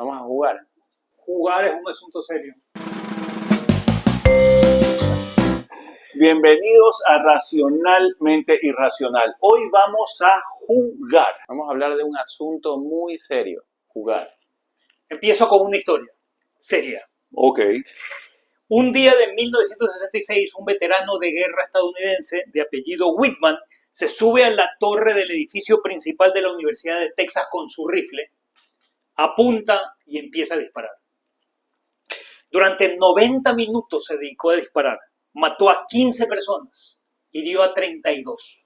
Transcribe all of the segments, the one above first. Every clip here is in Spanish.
Vamos a jugar. Jugar es un asunto serio. Bienvenidos a Racionalmente Irracional. Hoy vamos a jugar. Vamos a hablar de un asunto muy serio. Jugar. Empiezo con una historia seria. Ok. Un día de 1966, un veterano de guerra estadounidense de apellido Whitman se sube a la torre del edificio principal de la Universidad de Texas con su rifle, apunta y empieza a disparar. Durante 90 minutos se dedicó a disparar. Mató a 15 personas, hirió a 32.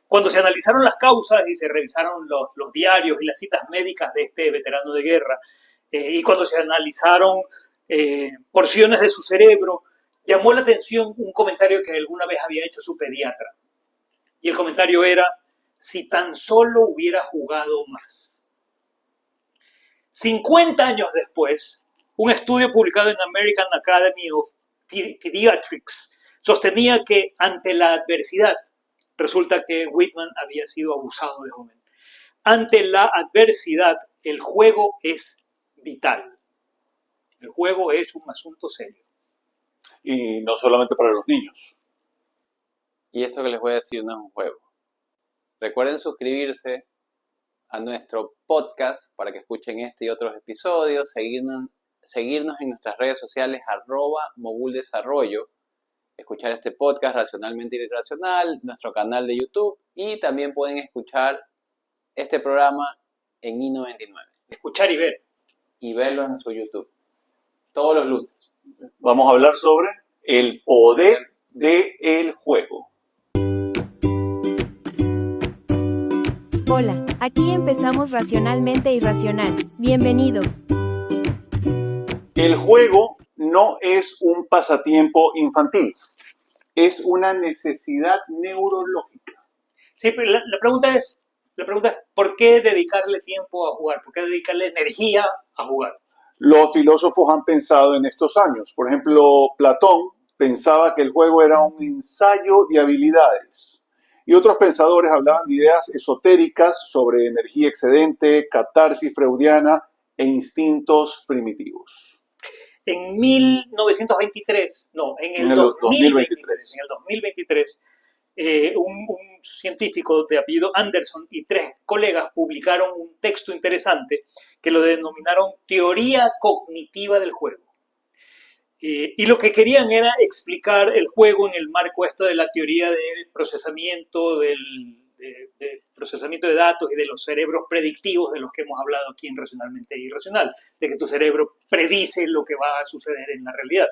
Cuando se analizaron las causas y se revisaron los diarios y las citas médicas de este veterano de guerra, y cuando se analizaron porciones de su cerebro, llamó la atención un comentario que alguna vez había hecho su pediatra. Y el comentario era: si tan solo hubiera jugado más. 50 años después, un estudio publicado en American Academy of Pediatrics sostenía que ante la adversidad, resulta que Whitman había sido abusado de joven, ante la adversidad el juego es vital. El juego es un asunto serio. Y no solamente para los niños. Y esto que les voy a decir no es un juego. Recuerden suscribirse a nuestro podcast para que escuchen este y otros episodios, seguirnos en nuestras redes sociales @moguldesarrollo, escuchar este podcast Racionalmente Irracional, nuestro canal de YouTube, y también pueden escuchar este programa en i99 Escuchar y ver. y verlo en su YouTube todos los lunes. Vamos a hablar sobre el poder del juego. Hola, aquí empezamos Racionalmente Irracional. Bienvenidos. El juego no es un pasatiempo infantil, es una necesidad neurológica. Sí, pero la pregunta es, ¿por qué dedicarle tiempo a jugar? ¿Por qué dedicarle energía a jugar? Los filósofos han pensado en estos años. Por ejemplo, Platón pensaba que el juego era un ensayo de habilidades. Y otros pensadores hablaban de ideas esotéricas sobre energía excedente, catarsis freudiana e instintos primitivos. En el 2023, un científico de apellido Anderson y 3 colegas publicaron un texto interesante que lo denominaron teoría cognitiva del juego. Y lo que querían era explicar el juego en el marco de la teoría del procesamiento, de procesamiento de datos y de los cerebros predictivos de los que hemos hablado aquí en Racionalmente Irracional, de que tu cerebro predice lo que va a suceder en la realidad.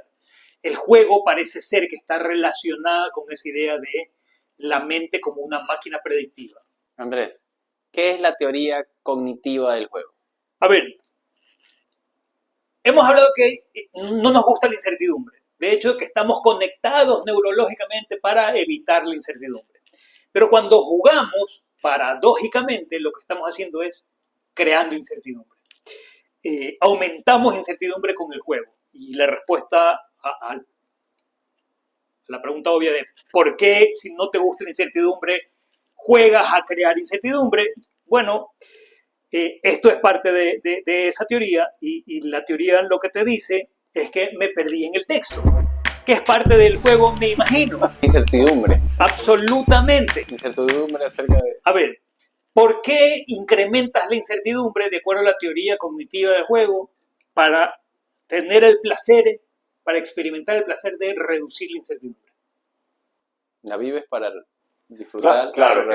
El juego parece ser que está relacionada con esa idea de la mente como una máquina predictiva. Andrés, ¿qué es la teoría cognitiva del juego? A ver, hemos hablado que no nos gusta la incertidumbre. De hecho, que estamos conectados neurológicamente para evitar la incertidumbre. Pero cuando jugamos, paradójicamente, lo que estamos haciendo es creando incertidumbre. Aumentamos incertidumbre con el juego. Y la respuesta a la pregunta obvia de ¿por qué, si no te gusta la incertidumbre, juegas a crear incertidumbre? Bueno, esto es parte de esa teoría, y la teoría lo que te dice es que me perdí en el texto. ¿Qué es parte del juego? Me imagino. Incertidumbre. Absolutamente. Incertidumbre acerca de... A ver, ¿por qué incrementas la incertidumbre de acuerdo a la teoría cognitiva del juego? Para tener el placer, para experimentar el placer de reducir la incertidumbre. La vives para disfrutar. Claro,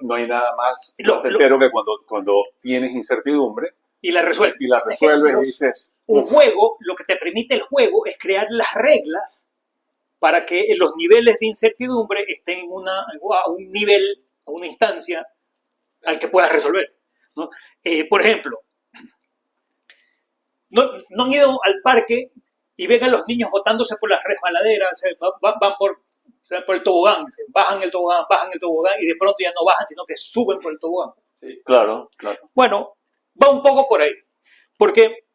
no hay nada más placentero que cuando tienes incertidumbre y la resuelves. Y dices... Un juego, lo que te permite el juego es crear las reglas para que los niveles de incertidumbre estén a un nivel, a una instancia al que puedas resolver, ¿no? Por ejemplo, no han ido al parque y ven a los niños botándose por las resbaladeras, van por el tobogán, bajan el tobogán y de pronto ya no bajan, sino que suben por el tobogán. Sí, claro. Bueno, va un poco por ahí, porque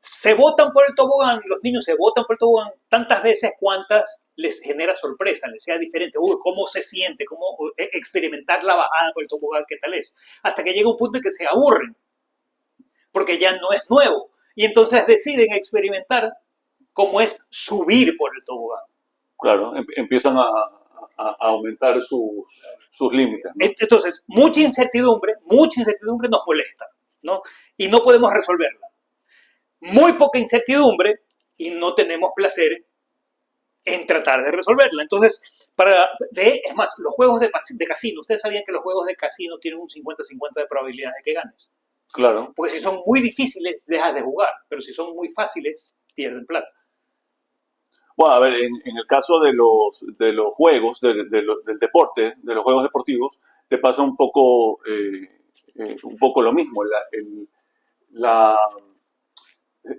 se botan por el tobogán, los niños se botan por el tobogán tantas veces cuantas les genera sorpresa, les sea diferente. ¿Cómo se siente? ¿Cómo experimentar la bajada por el tobogán? ¿Qué tal es? Hasta que llega un punto en que se aburren. porque ya no es nuevo. Y entonces deciden experimentar cómo es subir por el tobogán. Claro, empiezan a aumentar sus límites, ¿no? Entonces, mucha incertidumbre nos molesta, ¿no? Y no podemos resolverla. Muy poca incertidumbre y no tenemos placer en tratar de resolverla. Entonces, es más, los juegos de casino, ustedes sabían que los juegos de casino tienen un 50-50 de probabilidad de que ganes. Claro. Porque si son muy difíciles, dejas de jugar, pero si son muy fáciles, pierden plata. Bueno, a ver, en el caso de los juegos, del deporte, de los juegos deportivos, te pasa un poco lo mismo.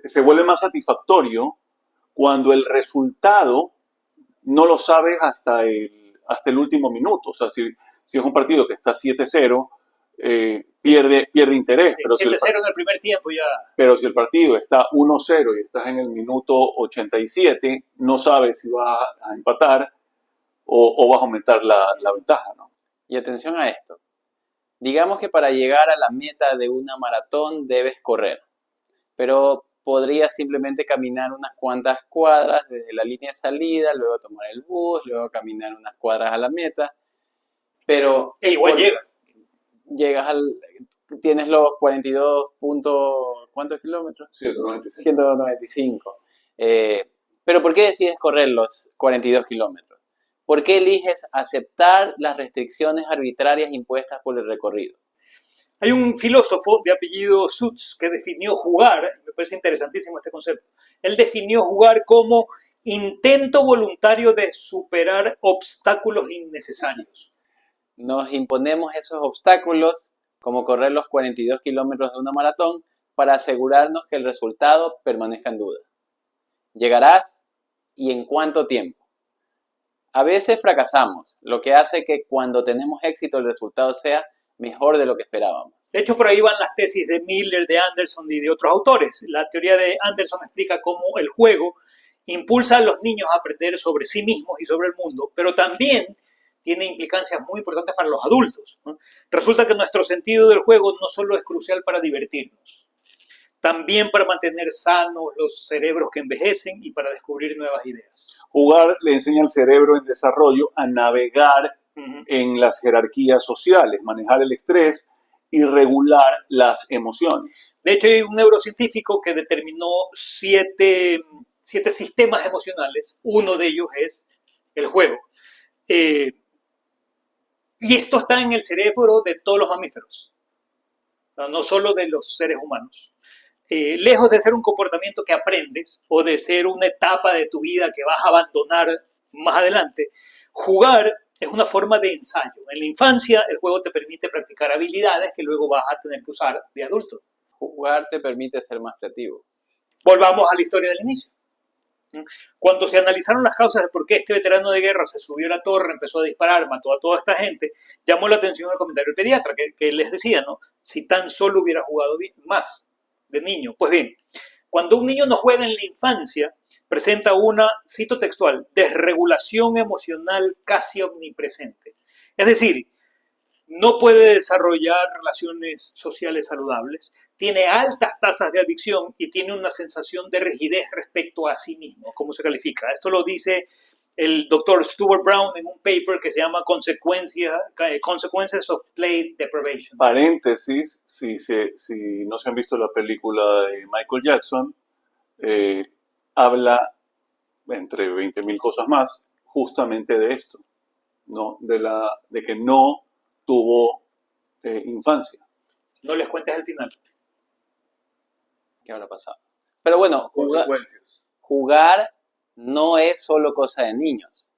Se vuelve más satisfactorio cuando el resultado no lo sabes hasta el último minuto. O sea, si es un partido que está 7-0, pierde interés. Sí, pero 7-0 en el primer tiempo ya. Pero si el partido está 1-0 y estás en el minuto 87, no sabes si vas a empatar o vas a aumentar la ventaja, ¿no? Y atención a esto. Digamos que para llegar a la meta de una maratón debes correr, pero podrías simplemente caminar unas cuantas cuadras desde la línea de salida, luego tomar el bus, luego caminar unas cuadras a la meta, pero... igual llegas tienes los 42 puntos, ¿cuántos kilómetros? 195. 195. Pero ¿por qué decides correr los 42 kilómetros? ¿Por qué eliges aceptar las restricciones arbitrarias impuestas por el recorrido? Hay un filósofo de apellido Sutz que definió jugar, me parece interesantísimo este concepto, él definió jugar como intento voluntario de superar obstáculos innecesarios. Nos imponemos esos obstáculos, como correr los 42 kilómetros de una maratón, para asegurarnos que el resultado permanezca en duda. ¿Llegarás? ¿Y en cuánto tiempo? A veces fracasamos, lo que hace que cuando tenemos éxito el resultado sea mejor de lo que esperábamos. De hecho, por ahí van las tesis de Miller, de Anderson y de otros autores. La teoría de Anderson explica cómo el juego impulsa a los niños a aprender sobre sí mismos y sobre el mundo, pero también tiene implicancias muy importantes para los adultos, ¿no? Resulta que nuestro sentido del juego no solo es crucial para divertirnos, también para mantener sanos los cerebros que envejecen y para descubrir nuevas ideas. Jugar le enseña al cerebro en desarrollo a navegar en las jerarquías sociales, manejar el estrés y regular las emociones. De hecho, hay un neurocientífico que determinó siete sistemas emocionales. Uno de ellos es el juego. Y esto está en el cerebro de todos los mamíferos, no solo de los seres humanos. Lejos de ser un comportamiento que aprendes o de ser una etapa de tu vida que vas a abandonar más adelante, jugar es una forma de ensayo. En la infancia el juego te permite practicar habilidades que luego vas a tener que usar de adulto. Jugar te permite ser más creativo. Volvamos a la historia del inicio. Cuando se analizaron las causas de por qué este veterano de guerra se subió a la torre, empezó a disparar, mató a toda esta gente, llamó la atención el comentario del pediatra que les decía, ¿no? Si tan solo hubiera jugado más de niño. Pues bien, cuando un niño no juega en la infancia, presenta una, cito textual, desregulación emocional casi omnipresente. Es decir, no puede desarrollar relaciones sociales saludables, tiene altas tasas de adicción y tiene una sensación de rigidez respecto a sí mismo. ¿Cómo se califica? Esto lo dice el doctor Stuart Brown en un paper que se llama Consequences of Play Deprivation. Paréntesis, si no se han visto la película de Michael Jackson, habla, entre 20.000 cosas más, justamente de esto, ¿no? De que no tuvo infancia. No les cuentes el final. ¿Qué habrá pasado? Pero bueno, jugar no es solo cosa de niños.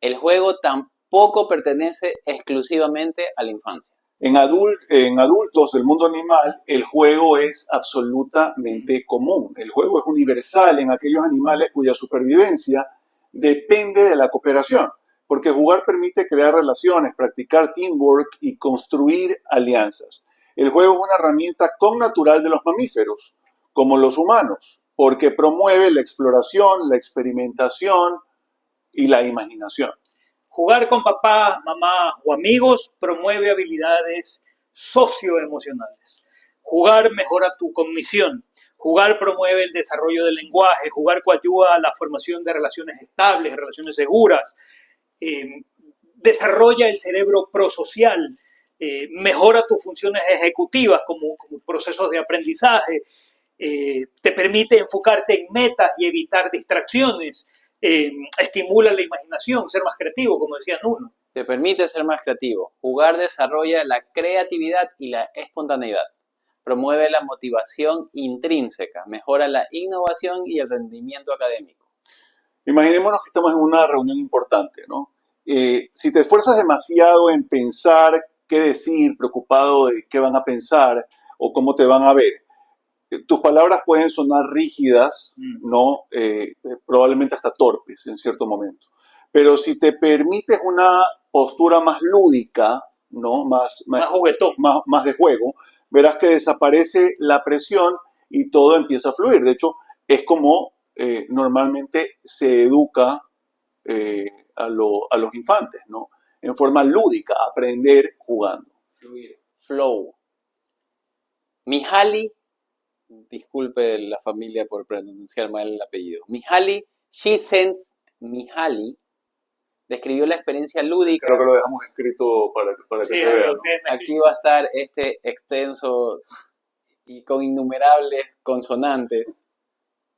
El juego tampoco pertenece exclusivamente a la infancia. En adultos del mundo animal, el juego es absolutamente común. El juego es universal en aquellos animales cuya supervivencia depende de la cooperación, porque jugar permite crear relaciones, practicar teamwork y construir alianzas. El juego es una herramienta connatural de los mamíferos, como los humanos, porque promueve la exploración, la experimentación y la imaginación. Jugar con papá, mamá o amigos promueve habilidades socioemocionales. Jugar mejora tu cognición. Jugar promueve el desarrollo del lenguaje. Jugar coadyuva a la formación de relaciones estables, relaciones seguras. Desarrolla el cerebro prosocial. Mejora tus funciones ejecutivas como procesos de aprendizaje. Te permite enfocarte en metas y evitar distracciones. Estimula la imaginación, ser más creativo, como decía Nuno. Te permite ser más creativo. Jugar desarrolla la creatividad y la espontaneidad. Promueve la motivación intrínseca. Mejora la innovación y el rendimiento académico. Imaginémonos que estamos en una reunión importante, ¿no? Si te esfuerzas demasiado en pensar qué decir, preocupado de qué van a pensar o cómo te van a ver, tus palabras pueden sonar rígidas, ¿no? Probablemente hasta torpes en cierto momento. Pero si te permites una postura más lúdica, ¿no? Más juguetón. Más de juego, verás que desaparece la presión y todo empieza a fluir. De hecho, es como normalmente se educa a los infantes, ¿no? En forma lúdica, aprender jugando. Fluir. Flow. Mihaly, disculpe la familia por pronunciar mal el apellido, Mihaly Csikszentmihalyi describió la experiencia lúdica. Creo que lo dejamos escrito para que se vea, ¿no? Aquí va a estar este extenso y con innumerables consonantes.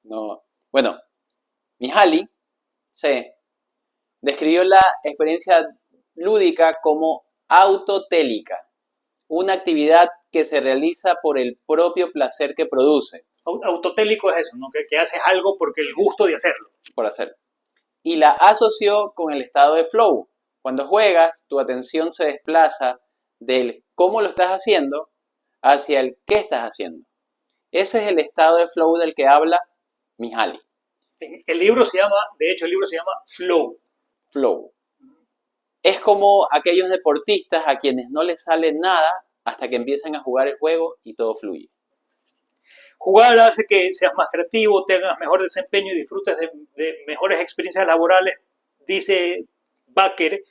No. Bueno, Mihaly describió la experiencia lúdica como autotélica, una actividad que se realiza por el propio placer que produce. Autotélico es eso, ¿no? Que haces algo porque el gusto de hacerlo. Por hacer. Y la asoció con el estado de flow. Cuando juegas, tu atención se desplaza del cómo lo estás haciendo hacia el qué estás haciendo. Ese es el estado de flow del que habla Mihaly. El libro se llama Flow. Flow. Es como aquellos deportistas a quienes no les sale nada hasta que empiezan a jugar el juego y todo fluye. Jugar hace que seas más creativo, tengas mejor desempeño y disfrutes de mejores experiencias laborales, dice Baker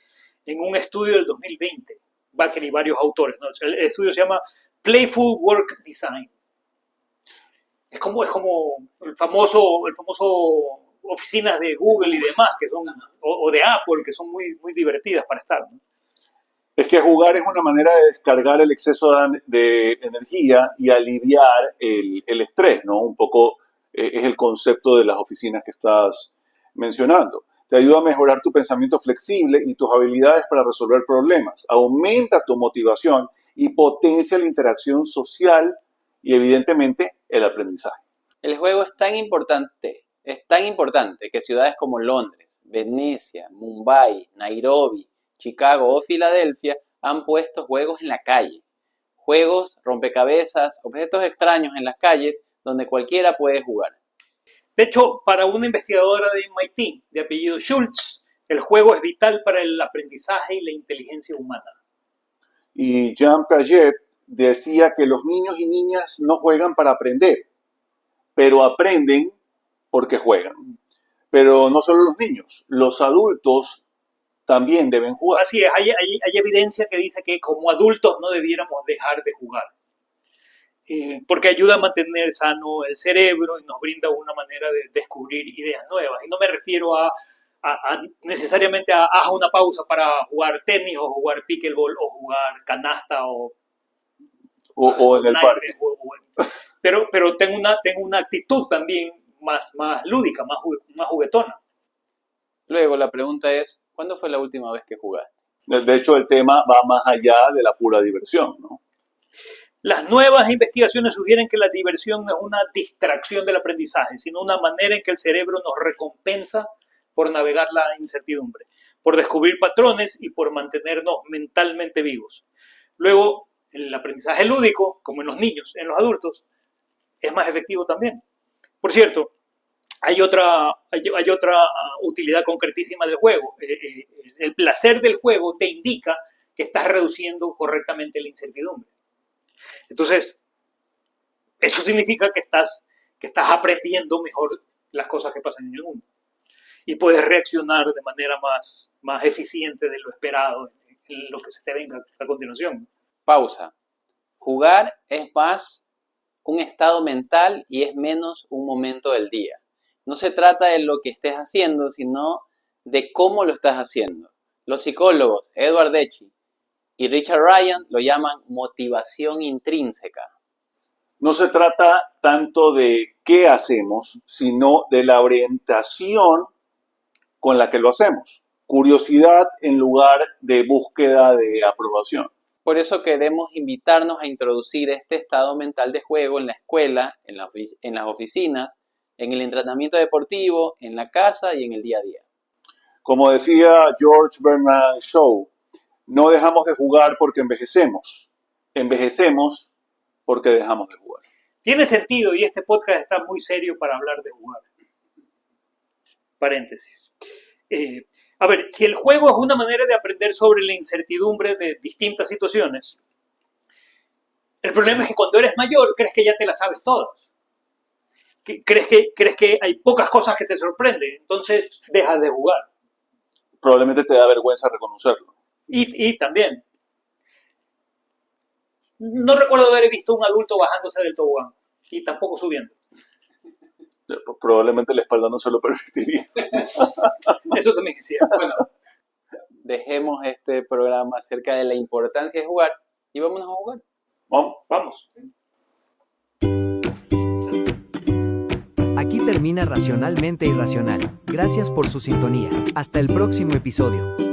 en un estudio del 2020. Baker y varios autores, ¿no? El estudio se llama Playful Work Design. Es como el famoso oficinas de Google y demás, que son, o de Apple, que son muy, muy divertidas para estar, ¿no? Es que jugar es una manera de descargar el exceso de energía y aliviar el estrés, ¿no? Un poco es el concepto de las oficinas que estás mencionando. Te ayuda a mejorar tu pensamiento flexible y tus habilidades para resolver problemas. Aumenta tu motivación y potencia la interacción social y, evidentemente, el aprendizaje. El juego es tan importante que ciudades como Londres, Venecia, Mumbai, Nairobi, Chicago o Filadelfia han puesto juegos en la calle. Juegos, rompecabezas, objetos extraños en las calles donde cualquiera puede jugar. De hecho, para una investigadora de MIT de apellido Schultz, el juego es vital para el aprendizaje y la inteligencia humana. Y Jean Piaget decía que los niños y niñas no juegan para aprender, pero aprenden porque juegan. Pero no solo los niños, los adultos también deben jugar. Así es, hay evidencia que dice que como adultos no debiéramos dejar de jugar. Porque ayuda a mantener sano el cerebro y nos brinda una manera de descubrir ideas nuevas. Y no me refiero a necesariamente a haz una pausa para jugar tenis o jugar pickleball o jugar canasta o en el parque. Pero tengo una actitud también más lúdica, más juguetona. Luego la pregunta es, ¿cuándo fue la última vez que jugaste? De hecho, el tema va más allá de la pura diversión, ¿no? Las nuevas investigaciones sugieren que la diversión no es una distracción del aprendizaje, sino una manera en que el cerebro nos recompensa por navegar la incertidumbre, por descubrir patrones y por mantenernos mentalmente vivos. Luego, el aprendizaje lúdico, como en los niños, en los adultos, es más efectivo también. Por cierto, hay otra utilidad concretísima del juego. El placer del juego te indica que estás reduciendo correctamente la incertidumbre. Entonces, eso significa que estás aprendiendo mejor las cosas que pasan en el mundo. Y puedes reaccionar de manera más eficiente de lo esperado en lo que se te venga a continuación. Pausa. Jugar es más un estado mental y es menos un momento del día. No se trata de lo que estés haciendo, sino de cómo lo estás haciendo. Los psicólogos Edward Deci y Richard Ryan lo llaman motivación intrínseca. No se trata tanto de qué hacemos, sino de la orientación con la que lo hacemos. Curiosidad en lugar de búsqueda de aprobación. Por eso queremos invitarnos a introducir este estado mental de juego en la escuela, en las oficinas, en el entrenamiento deportivo, en la casa y en el día a día. Como decía George Bernard Shaw, no dejamos de jugar porque envejecemos. Envejecemos porque dejamos de jugar. Tiene sentido y este podcast está muy serio para hablar de jugar. Paréntesis. A ver, si el juego es una manera de aprender sobre la incertidumbre de distintas situaciones, el problema es que cuando eres mayor crees que ya te las sabes todas. Crees que hay pocas cosas que te sorprenden, entonces dejas de jugar. Probablemente te da vergüenza reconocerlo. Y también, no recuerdo haber visto un adulto bajándose del tobogán y tampoco subiendo. Probablemente la espalda no se lo permitiría. Eso también es cierto. Bueno, dejemos este programa acerca de la importancia de jugar y vámonos a jugar. Vamos. Aquí termina Racionalmente Irracional. Gracias por su sintonía. Hasta el próximo episodio.